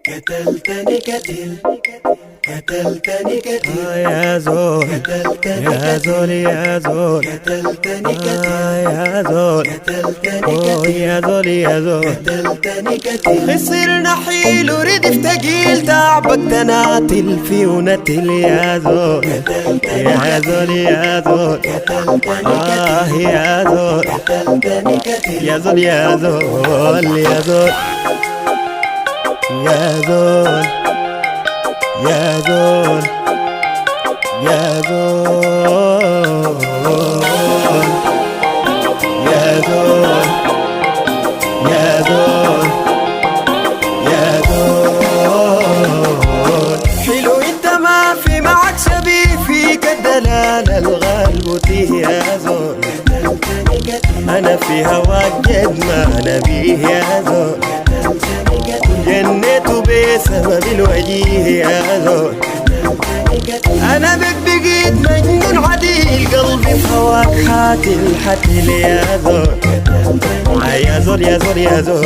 قتلتني قتلتني يا زول يا زول يا زول قتلتني يا زول يا زول يا زول قتلتني خسر نحيل وردف تقيل تعبك تناتل في ونتل يا زول يا زول يا زول يا زول يا زول يا زول يا زول يا زول يا زول يا زول يا زول يا زول يا زول حلو انت ما في معك شبيه فيك الدلال الغالب فيه يا زول انا في هواك جد ما نبيه يا زول جنيت بسبب الوجيه يا زول انا بك بقيت مجنون عديل قلبي في هواك حاتل حتل يا زول يا زول يا زول يا زول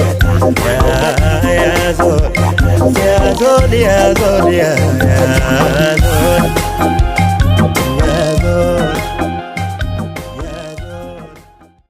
يا زول يا زول يا زول يا